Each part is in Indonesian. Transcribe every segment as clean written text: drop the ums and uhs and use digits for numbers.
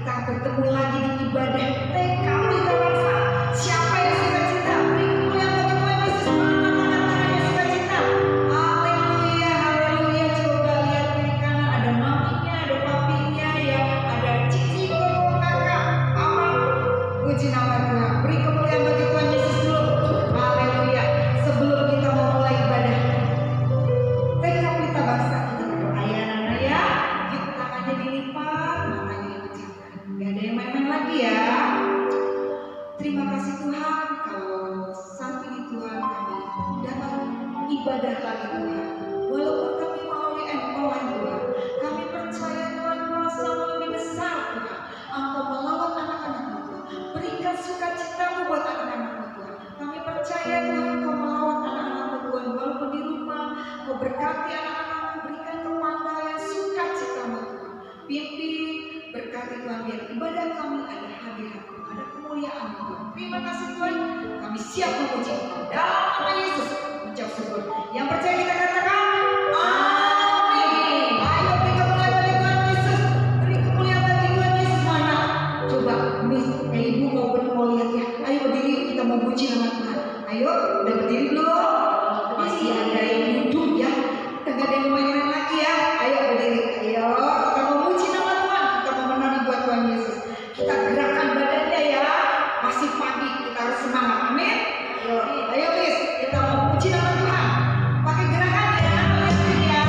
kita bertemu lagi di ibadah TK Pelita Bangsa. Siapa yang suka cita? Beri kemuliaan bagi Tuhan Yesus. Mana yang suka cita? Haleluya, haleluya. Coba lihat kiri kanan, ada maminya, ada papinya, ya, ada cici, koko, kakak, abang. Puji nama Tuhan. Beri kemuliaan bagi Tuhan Yesus dulu. Haleluya. Sebelum kita mau mulai ibadah TK Pelita Bangsa, kita berdoa ya anak-anak ya. Yuk tangannya dilipat, matanya dipejamkan. Gak ada yang main-main lagi ya. Terima kasih Tuhan kalau saat ini Tuhan kami dapat ibadah lagi Tuhan. Walaupun kami melalui online Tuhan, kami percaya Tuhan kuasa-Mu lebih besar Tuhan. Engkau melawat anak-anak-Mu Tuhan. Berikan sukacita-Mu buat anak-anak-Mu Tuhan. Kami percaya Tuhan Engkau melawat anak-anak-Mu Tuhan. Walaupun di rumah, Kau berkati anak-anak-Mu, berikan kepandaian sukacita-Mu Tuhan. Pimpin, berkati Tuhan biar ibadah kami ada hadirat-Mu, ada kemuliaan Tuhan. Terima kasih Tuhan, kami siap memuji Engkau dalam nama Yesus. Ucap syukur. Yang percaya kita katakan amin. Ayo beri kemuliaan bagi Tuhan Yesus. Beri kemuliaan bagi Tuhan Yesus. Mana? Coba Miss, ibu mau lihat ya. Ayo berdiri, kita mau puji nama Tuhan. Ayo, udah berdiri belum? Masih ada yang duduk ya. Gak ada yang main-main lagi ya. Ayo berdiri. Ayo, kita mau puji nama Tuhan. Kita mau menari buat Tuhan Yesus. Kita gerakkan badannya ya. Masih pagi, kita harus semangat. Amin. Ayo Miss, kita mau puji nama Tuhan. Pakai gerakan ya. Lihat ya.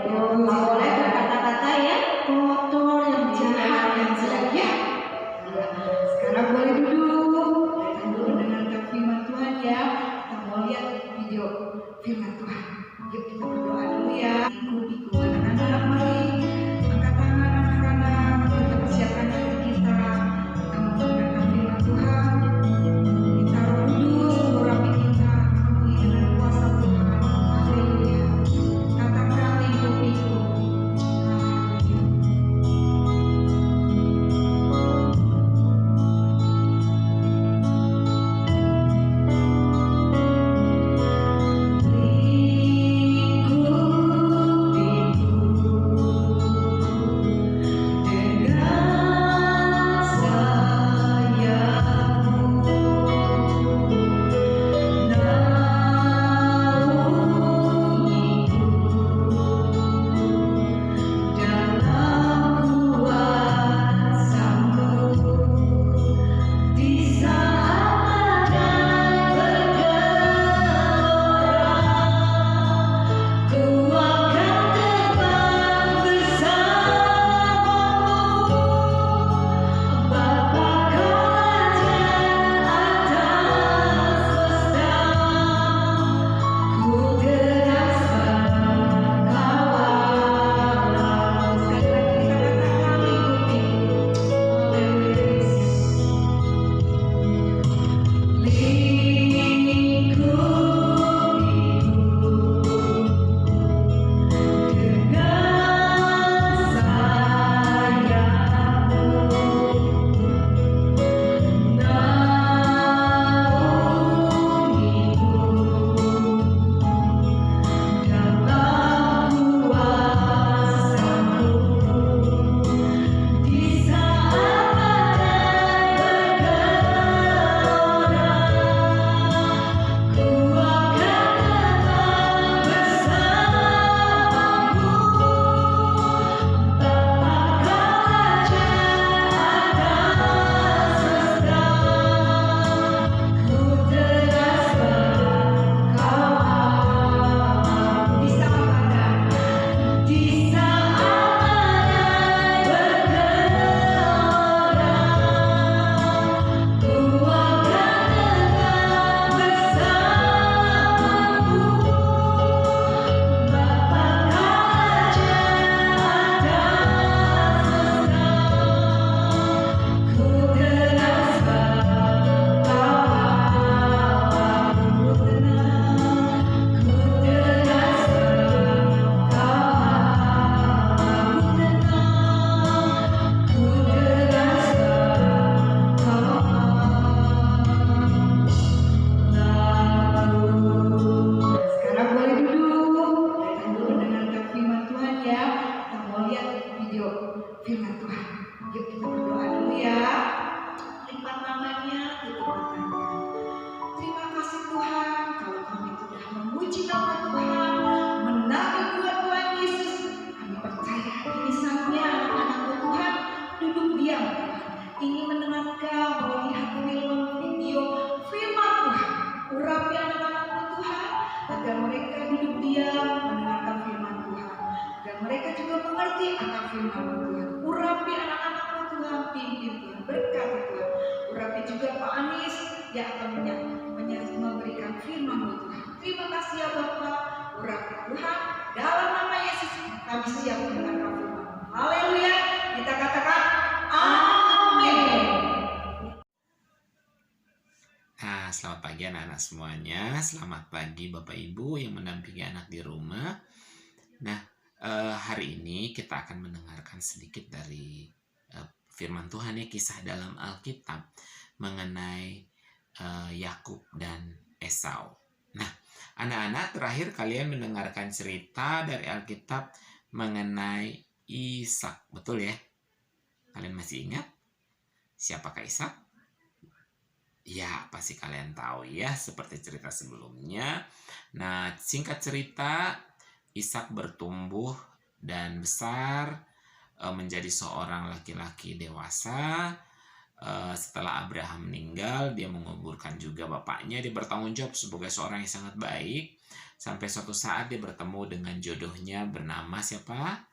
Nggak boleh berkata-kata yang kotor, yang jahat, yang jelek ya. Sekarang boleh duduk. Kita dulu mendengarkan firman Tuhan ya. Kita mau lihat video firman Tuhan. Yuk kita berdoa dulu ya. Ikut anak-anak, mari angkat tangan anak-anak. Kita persiapkan hati kita. Kita mau mendengarkan firman Tuhan. Kita duduk seluruh rapi kita. Penuhi dengan kuasa Tuhan. Haleluya. Katakan ikut. Sekarang boleh duduk. Kita dulu mendengarkan firman Tuhan ya. Kita mau lihat video firman Tuhan. Yuk kita berdoa dulu ya. Lipat tangannya, tutup matanya. Terima kasih Tuhan, kalau kami sudah memuji nama Tuhan, menarik buat Tuhan Yesus. Kami percaya ini saatnya anak-anakmu Tuhan duduk diam Tuhan. Ingin mendengarkan, melihat film, video, firman Tuhan. Urapi anak-anakmu Tuhan, agar mereka duduk diam mendengarkan firman Tuhan. Agar mereka juga mengerti akan firman Tuhan. Urapi anak-anakmu Tuhan, pimpin Tuhan, berkati Tuhan. Urapi juga Pak Anies yang akan memberikan firman Tuhan. Terima kasih ya Bapak. Urapi Tuhan, dalam nama Yesus kami siap mendengarkan firman. Haleluya. Kita katakan amin. Selamat pagi anak-anak semuanya. Selamat pagi Bapak Ibu yang mendampingi anak di rumah. Nah, hari ini kita akan mendengarkan sedikit dari firman Tuhan ya, kisah dalam Alkitab mengenai Yakub dan Esau. Nah, anak-anak terakhir kalian mendengarkan cerita dari Alkitab mengenai Ishak, betul ya? Kalian masih ingat siapakah Ishak? Ya, pasti kalian tahu ya, seperti cerita sebelumnya. Nah, singkat cerita, Ishak bertumbuh dan besar menjadi seorang laki-laki dewasa, setelah Abraham meninggal, dia menguburkan juga bapaknya. Dia bertanggung jawab sebagai seorang yang sangat baik. Sampai suatu saat dia bertemu dengan jodohnya bernama siapa?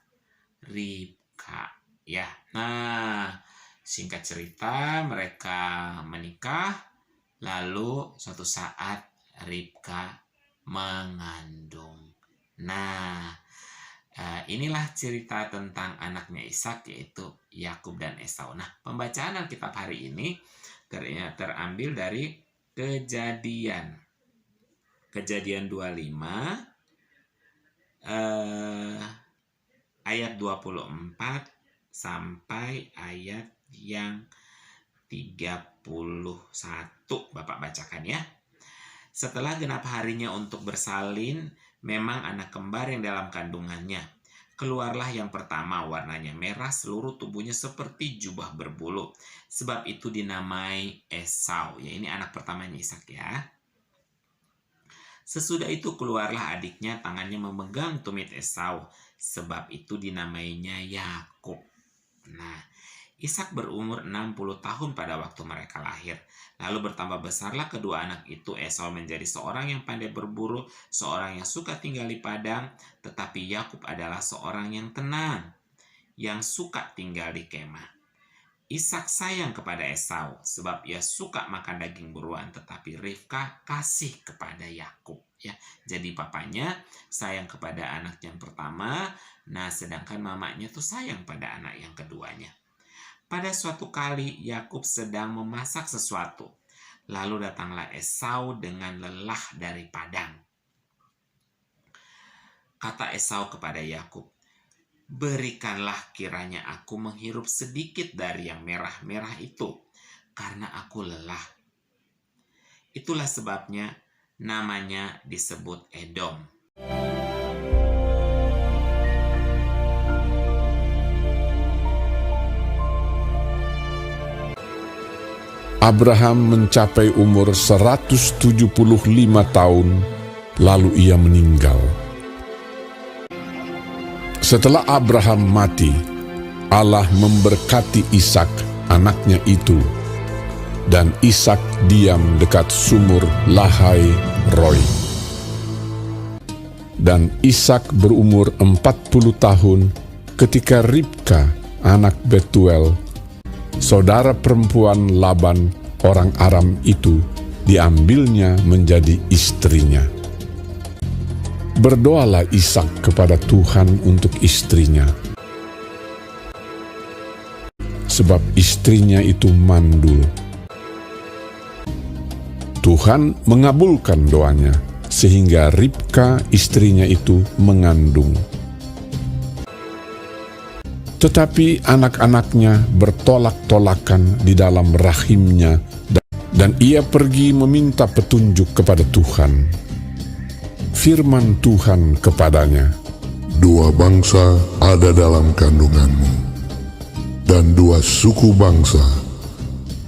Ribka. Ya, nah singkat cerita mereka menikah. Lalu suatu saat Ribka mengandung. Nah, inilah cerita tentang anaknya Ishak, yaitu Yakub dan Esau. Nah, pembacaan Alkitab hari ini terambil dari Kejadian 25 ayat 24 sampai ayat yang 31. Bapak bacakan ya. Setelah genap harinya untuk bersalin, memang anak kembar yang dalam kandungannya. Keluarlah yang pertama, warnanya merah, seluruh tubuhnya seperti jubah berbulu. Sebab itu dinamai Esau. Ya, ini anak pertamanya Ishak ya. Sesudah itu keluarlah adiknya, tangannya memegang tumit Esau. Sebab itu dinamainya Yakub. Nah, Ishak berumur 60 tahun pada waktu mereka lahir. Lalu bertambah besarlah kedua anak itu. Esau menjadi seorang yang pandai berburu, seorang yang suka tinggal di padang. Tetapi Yakub adalah seorang yang tenang, yang suka tinggal di kemah. Ishak sayang kepada Esau, sebab ia suka makan daging buruan. Tetapi Rivka kasih kepada Yakub. Ya, jadi papanya sayang kepada anak yang pertama, nah sedangkan mamanya tuh sayang pada anak yang keduanya. Pada suatu kali Yakub sedang memasak sesuatu. Lalu datanglah Esau dengan lelah dari padang. Kata Esau kepada Yakub, "Berikanlah kiranya aku menghirup sedikit dari yang merah-merah itu, karena aku lelah." Itulah sebabnya namanya disebut Edom. Abraham mencapai umur 175 tahun, lalu ia meninggal. Setelah Abraham mati, Allah memberkati Ishak, anaknya itu, dan Ishak diam dekat sumur Lahai Roi. Dan Ishak berumur 40 tahun ketika Ribka, anak Betuel, saudara perempuan Laban orang Aram itu, diambilnya menjadi istrinya. Berdoalah Ishak kepada Tuhan untuk istrinya, sebab istrinya itu mandul. Tuhan mengabulkan doanya, sehingga Ribka istrinya itu mengandung. Tetapi anak-anaknya bertolak-tolakan di dalam rahimnya, dan ia pergi meminta petunjuk kepada Tuhan. Firman Tuhan kepadanya, "Dua bangsa ada dalam kandunganmu, dan dua suku bangsa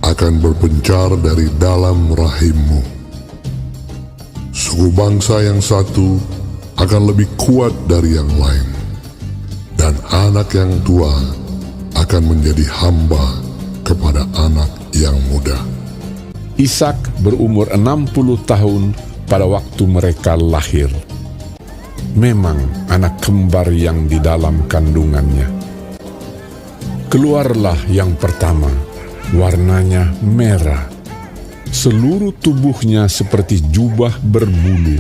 akan berpencar dari dalam rahimmu. Suku bangsa yang satu akan lebih kuat dari yang lain, dan anak yang tua akan menjadi hamba kepada anak yang muda." Ishak berumur 60 tahun pada waktu mereka lahir. Memang anak kembar yang di dalam kandungannya. Keluarlah yang pertama, warnanya merah, seluruh tubuhnya seperti jubah berbulu.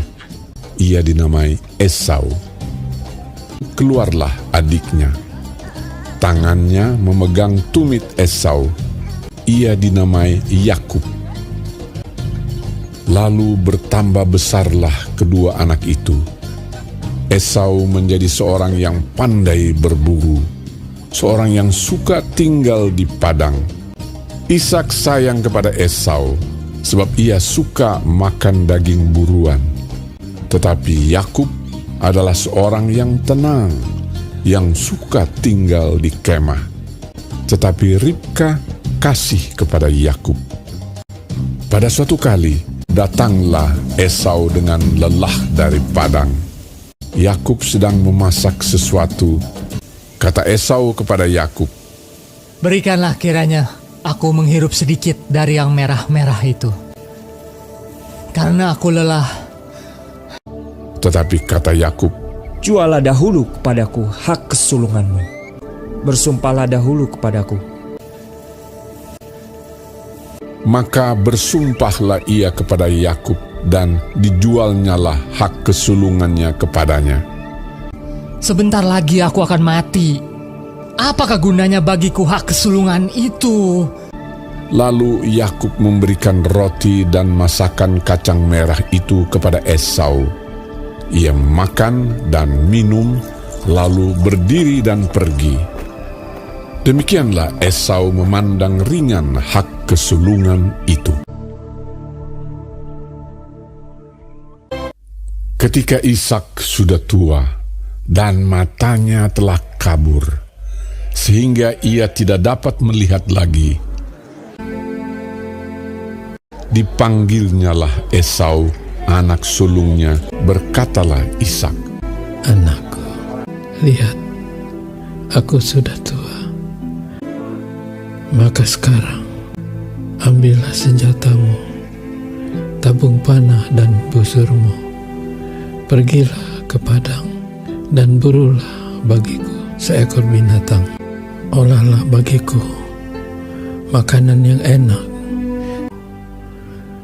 Ia dinamai Esau. Keluarlah adiknya, tangannya memegang tumit Esau. Ia dinamai Yakub. Lalu bertambah besarlah kedua anak itu. Esau menjadi seorang yang pandai berburu, seorang yang suka tinggal di padang. Ishak sayang kepada Esau, sebab ia suka makan daging buruan. Tetapi Yakub adalah seorang yang tenang, yang suka tinggal di kemah. Tetapi Ribka kasih kepada Yakub. Pada suatu kali, datanglah Esau dengan lelah dari padang. Yakub sedang memasak sesuatu. Kata Esau kepada Yakub, "Berikanlah kiranya aku menghirup sedikit dari yang merah-merah itu. Karena aku lelah. Tetapi kata Yakub, Jualah dahulu kepadaku hak kesulunganmu. Bersumpahlah dahulu kepadaku. maka bersumpahlah ia kepada Yakub dan dijualnyalah hak kesulungannya kepadanya. Sebentar lagi aku akan mati. Apakah gunanya bagiku hak kesulungan itu? Lalu Yakub memberikan roti dan masakan kacang merah itu kepada Esau. Ia makan dan minum, lalu berdiri dan pergi. Demikianlah Esau memandang ringan hak kesulungan itu. Ketika Ishak sudah tua dan matanya telah kabur, sehingga ia tidak dapat melihat lagi, dipanggilnyalah Esau, anak sulungnya, berkatalah Ishak, "Anakku, lihat, aku sudah tua. Maka sekarang, ambillah senjatamu, tabung panah dan busurmu. Pergilah ke padang dan burulah bagiku seekor binatang. Olahlah bagiku makanan yang enak,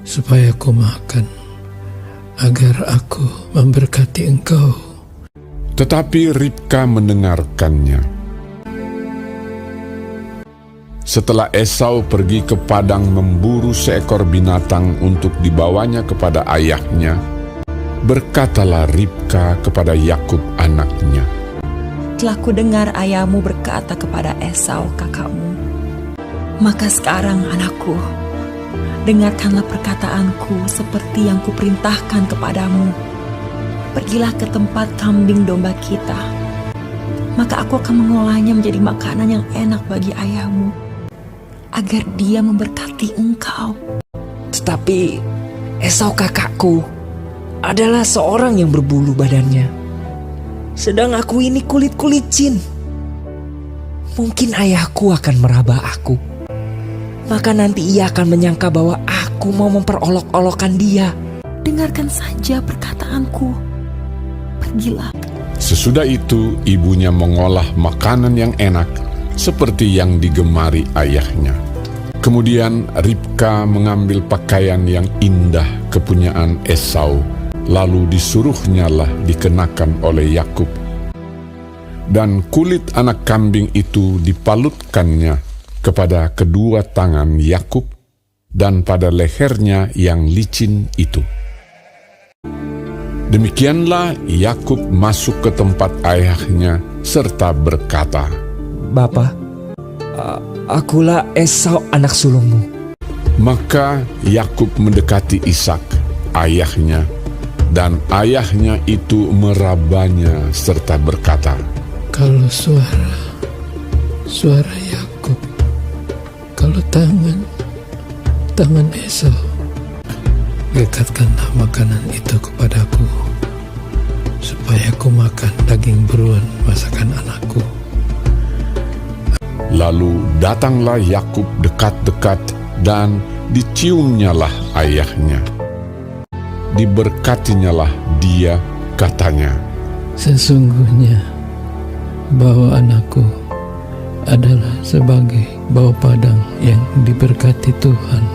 supaya aku makan, agar aku memberkati engkau." Tetapi Ribka mendengarkannya. Setelah Esau pergi ke padang memburu seekor binatang untuk dibawanya kepada ayahnya, berkatalah Ribka kepada Yakub anaknya, "Telah kudengar ayahmu berkata kepada Esau kakakmu. Maka sekarang anakku, dengarkanlah perkataanku seperti yang kuperintahkan kepadamu. Pergilah ke tempat kambing domba kita, maka aku akan mengolahnya menjadi makanan yang enak bagi ayahmu, agar dia memberkati engkau." Tetapi Esau kakakku adalah seorang yang berbulu badannya, sedang aku ini kulit licin. Mungkin ayahku akan meraba aku, maka nanti ia akan menyangka bahwa aku mau memperolok-olokkan dia. Dengarkan saja perkataanku. Pergilah. Sesudah itu ibunya mengolah makanan yang enak seperti yang digemari ayahnya. Kemudian Ribka mengambil pakaian yang indah kepunyaan Esau, lalu disuruhnyalah dikenakan oleh Yakub. Dan kulit anak kambing itu dipalutkannya kepada kedua tangan Yakub dan pada lehernya yang licin itu. Demikianlah Yakub masuk ke tempat ayahnya serta berkata, "Bapa, akulah Esau anak sulungmu." Maka Yakub mendekati Ishak, ayahnya, dan ayahnya itu merabanya serta berkata, Kalau suara Yakub, kalau tangan Esau, dekatkanlah makanan itu kepadaku, supaya aku makan daging buruan masakan anakku. Lalu datanglah Yakub dekat-dekat dan diciumnyalah ayahnya. Diberkatinyalah dia, katanya, Sesungguhnya bau anakku adalah sebagai bau padang yang diberkati Tuhan.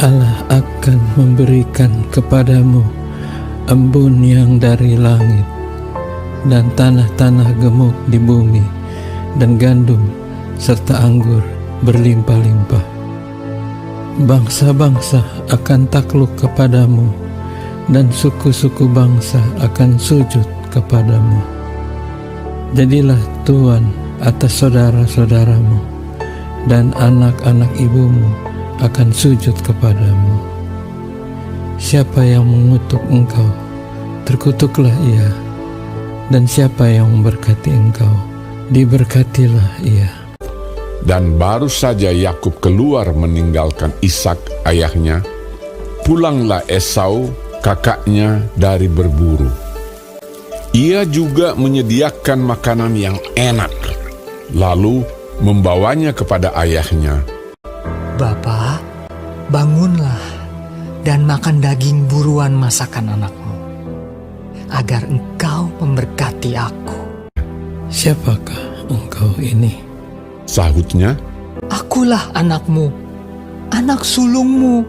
Allah akan memberikan kepadamu embun yang dari langit, dan tanah-tanah gemuk di bumi, dan gandum serta anggur berlimpah-limpah. Bangsa-bangsa akan takluk kepadamu, dan suku-suku bangsa akan sujud kepadamu. Jadilah tuan atas saudara-saudaramu, dan anak-anak ibumu akan sujud kepadamu. Siapa yang mengutuk engkau, terkutuklah ia, dan siapa yang memberkati engkau, diberkatilah ia. Dan baru saja Yakub keluar meninggalkan Ishak ayahnya, pulanglah Esau kakaknya dari berburu. Ia juga menyediakan makanan yang enak, lalu membawanya kepada ayahnya. Bapa, bangunlah dan makan daging buruan masakan anakmu, agar engkau memberkati aku. Siapakah engkau ini? Sahutnya, Akulah anakmu, anak sulungmu,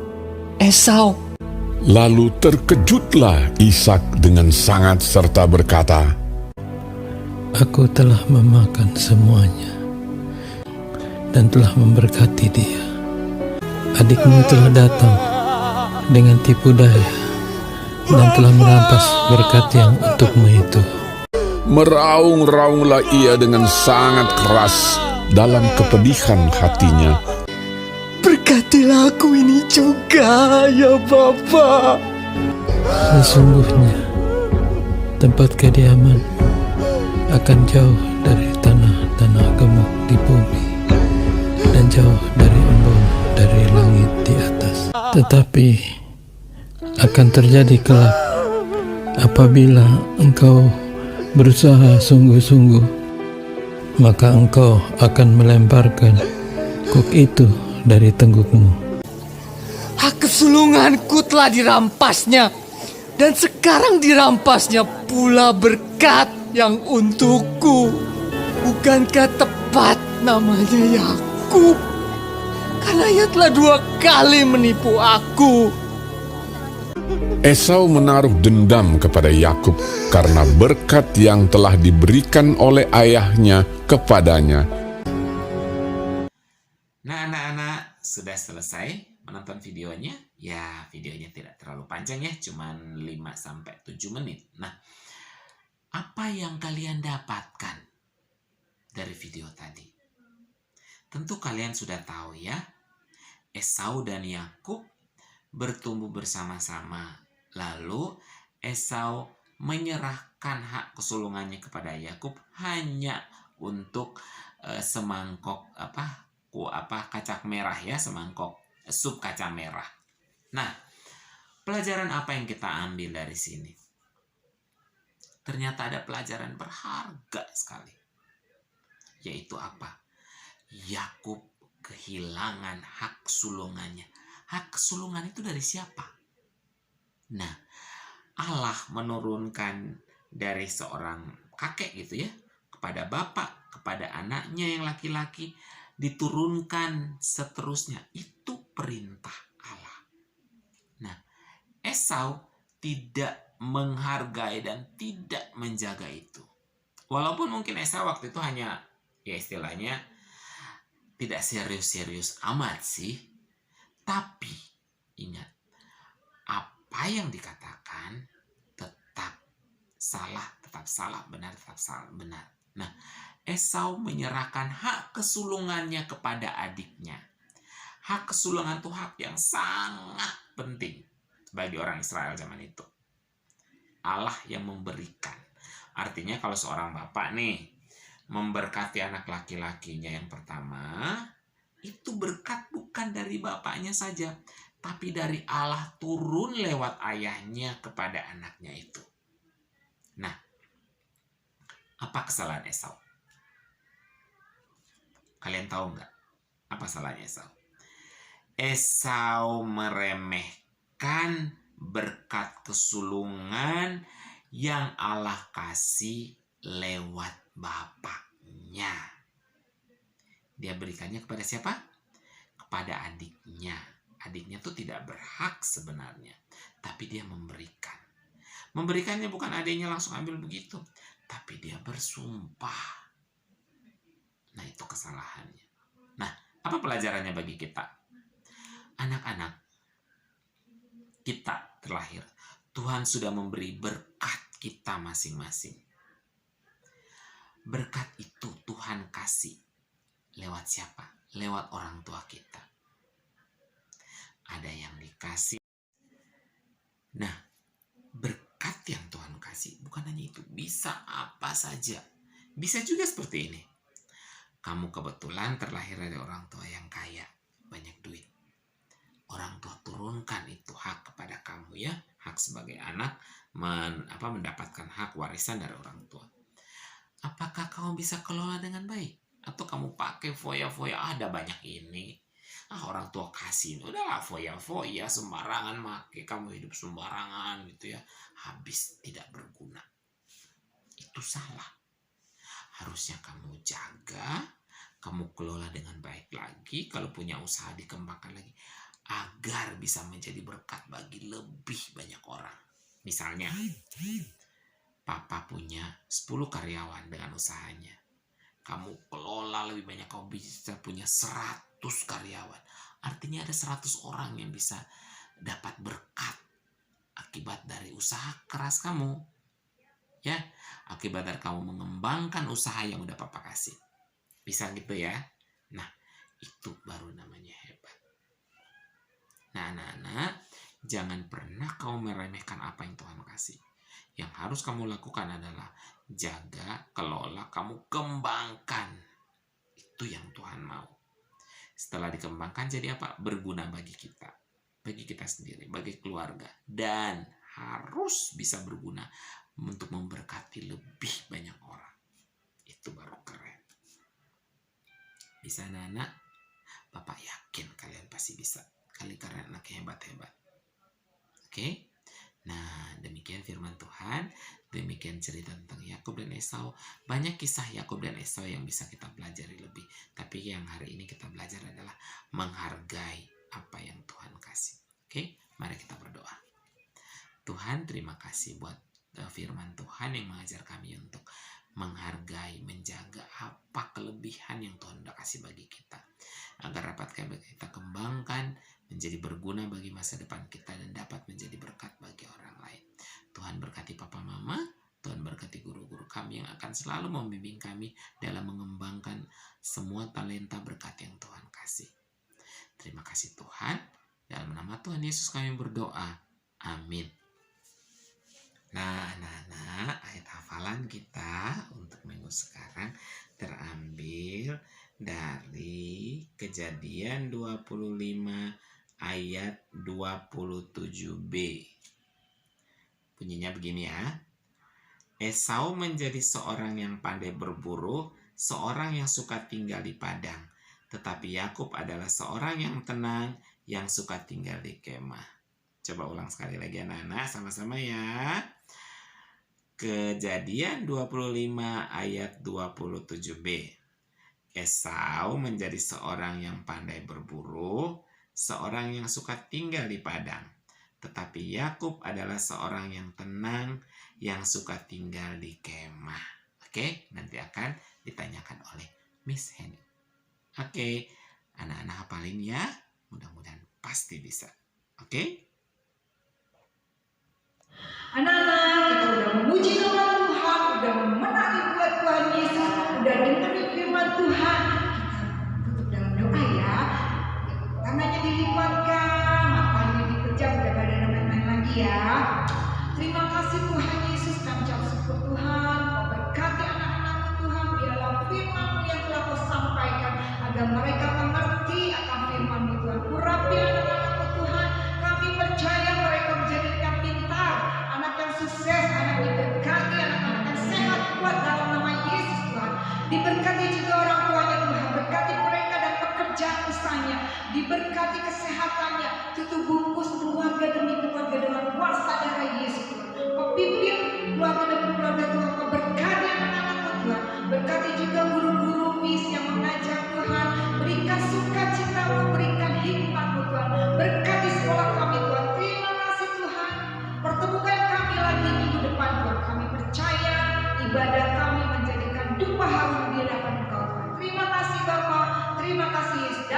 Esau. lalu terkejutlah Ishak dengan sangat serta berkata, Aku telah memakan semuanya dan telah memberkati dia. Adikmu telah datang dengan tipu daya dan telah merampas berkat yang untukmu itu. Meraung-raunglah ia dengan sangat keras dalam kepedihan hatinya. Berkatilah aku ini juga, ya Bapa. Sesungguhnya tempat kediaman akan jauh dari tanah-tanah gemuk di bumi dan jauh dari embun dari langit di atas. Tetapi akan terjadi kelak apabila engkau berusaha sungguh-sungguh, maka engkau akan melemparkan kuk itu dari tenggukmu. Hak kesulunganku telah dirampasnya, dan sekarang dirampasnya pula berkat yang untukku. Bukankah tepat namanya Yakub? Karena ia telah 2 kali menipu aku. Esau menaruh dendam kepada Yakub karena berkat yang telah diberikan oleh ayahnya kepadanya. Nah, anak-anak sudah selesai menonton videonya. Ya, videonya tidak terlalu panjang ya, cuman 5-7 menit. Nah, apa yang kalian dapatkan dari video tadi? Tentu kalian sudah tahu ya, Esau dan Yakub bertumbuh bersama-sama. Lalu Esau menyerahkan hak kesulungannya kepada Yakub hanya untuk semangkok kacang merah ya, semangkok sup kacang merah. Nah, pelajaran apa yang kita ambil dari sini? Ternyata ada pelajaran berharga sekali. Yaitu apa? Yakub kehilangan hak sulungannya. Hak kesulungan itu dari siapa? Nah, Allah menurunkan dari seorang kakek gitu ya, kepada bapak, kepada anaknya yang laki-laki, diturunkan seterusnya. Itu perintah Allah. Nah, Esau tidak menghargai dan tidak menjaga itu. Walaupun mungkin Esau waktu itu hanya, ya istilahnya, tidak serius-serius amat sih. Tapi, ingat, apa yang dikatakan tetap salah, benar, tetap salah, benar. Nah, Esau menyerahkan hak kesulungannya kepada adiknya. Hak kesulungan itu hak yang sangat penting bagi orang Israel zaman itu. Allah yang memberikan. Artinya kalau seorang bapak nih memberkati anak laki-lakinya yang pertama, itu berkat bukan dari bapaknya saja, tapi dari Allah turun lewat ayahnya kepada anaknya itu. Nah, apa kesalahan Esau? Kalian tahu nggak apa salahnya Esau? Esau meremehkan berkat kesulungan yang Allah kasih lewat bapaknya. Dia berikannya kepada siapa? Kepada adiknya. Adiknya tuh tidak berhak sebenarnya, tapi dia memberikan. Memberikannya bukan adiknya langsung ambil begitu, tapi dia bersumpah. Nah, itu kesalahannya. Nah, apa pelajarannya bagi kita? Anak-anak, kita terlahir, Tuhan sudah memberi berkat kita masing-masing. Berkat itu Tuhan kasih lewat siapa? Lewat orang tua kita. Ada yang dikasih. Nah, berkat yang Tuhan kasih bukan hanya itu, bisa apa saja. Bisa juga seperti ini. Kamu kebetulan terlahir dari orang tua yang kaya, banyak duit. Orang tua turunkan itu hak kepada kamu ya, hak sebagai anak mendapatkan hak warisan dari orang tua. Apakah kamu bisa kelola dengan baik? Atau kamu pakai foya-foya, ada banyak ini, Orang tua kasih, udahlah foya-foya sembarangan make, kamu hidup sembarangan gitu ya, habis tidak berguna. Itu salah. Harusnya kamu jaga, kamu kelola dengan baik lagi, kalau punya usaha dikembangkan lagi agar bisa menjadi berkat bagi lebih banyak orang. Misalnya papa punya 10 karyawan dengan usahanya, kamu kelola lebih banyak, kamu bisa punya 100 karyawan. Artinya ada 100 orang yang bisa dapat berkat akibat dari usaha keras kamu. Ya, akibat dari kamu mengembangkan usaha yang udah papa kasih. Bisa gitu ya. Nah, itu baru namanya hebat. Nah, anak-anak, jangan pernah kamu meremehkan apa yang Tuhan kasih. Yang harus kamu lakukan adalah jaga, kelola, kamu kembangkan. Itu yang Tuhan mau. Setelah dikembangkan jadi apa? Berguna bagi kita sendiri, bagi keluarga, dan harus bisa berguna untuk memberkati lebih banyak orang. Itu baru keren. Bisa anak-anak? Bapak yakin kalian pasti bisa. Kalian karena anak hebat-hebat. Oke? Nah, demikian firman Tuhan, demikian cerita tentang Yakub dan Esau. Banyak kisah Yakub dan Esau yang bisa kita pelajari lebih. Tapi yang hari ini kita belajar adalah menghargai apa yang Tuhan kasih. Oke, mari kita berdoa. Tuhan, terima kasih buat firman Tuhan yang mengajar kami untuk menghargai, menjaga apa kelebihan yang Tuhan sudah kasih bagi kita. Agar dapat kita kembangkan, menjadi berguna bagi masa depan kita dan dapat menjadi berkat bagi orang lain. Tuhan berkati Papa Mama, Tuhan berkati guru-guru kami yang akan selalu membimbing kami dalam mengembangkan semua talenta berkat yang Tuhan kasih. Terima kasih Tuhan, dalam nama Tuhan Yesus kami berdoa. Amin. Nah, anak-anak, ayat hafalan kita untuk minggu sekarang terambil dari Kejadian 25 ayat 27b. Bunyinya begini ya. Esau menjadi seorang yang pandai berburu, seorang yang suka tinggal di padang. Tetapi Yakub adalah seorang yang tenang, yang suka tinggal di kemah. Coba ulang sekali lagi anak-anak, sama-sama ya. Kejadian 25 ayat 27b. Esau menjadi seorang yang pandai berburu, seorang yang suka tinggal di padang. Tetapi Yakub adalah seorang yang tenang, yang suka tinggal di kemah. Oke, nanti akan ditanyakan oleh Miss Henny. Oke, anak-anak hafalin ya. Mudah-mudahan pasti bisa. Oke? Anak-anak, kita udah memuji nama Tuhan, udah memenangi buat Tuhan Yesus, udah dengerin firman Tuhan. Kita tutup dalam doa ya. Tangannya dilipatkan, matanya dipejam, udah gak ada main-main lagi ya. Terima kasih Tuhan Yesus, kami ucap syukur Tuhan. Kau berkati anak-anak Tuhan di dalam firman-Mu yang telah Kau sampaikan, agar mereka mengerti akan firman-Mu Tuhan. Urapi anak-anak Tuhan, kami percaya mereka menjadi anak pintar, anak yang sukses, anak diberkati, anak-anak yang sehat kuat dalam nama Yesus Tuhan. Diberkati juga orang tuanya Tuhan, berkati mereka dan pekerjaan usahanya, diberkati kesehatannya, tutup bungkus keluarga demi keluarga dengan kuasa darah Yesus Tuhan. Kau pimpin keluarga demi keluarga Tuhan, Kau berkati anak-anak Tuhan, berkati juga guru-guru Miss yang mengajar Tuhan, berikan sukacita-Mu, berikan hikmat-Mu Tuhan, berkati sekolah kami Tuhan. Terima kasih Tuhan, pertemukan kami lagi minggu depan Tuhan. Kami percaya ibadah kami menjadikan dupa harum di hadapan Engkau Tuhan. Terima kasih Bapa, terima kasih Yesus.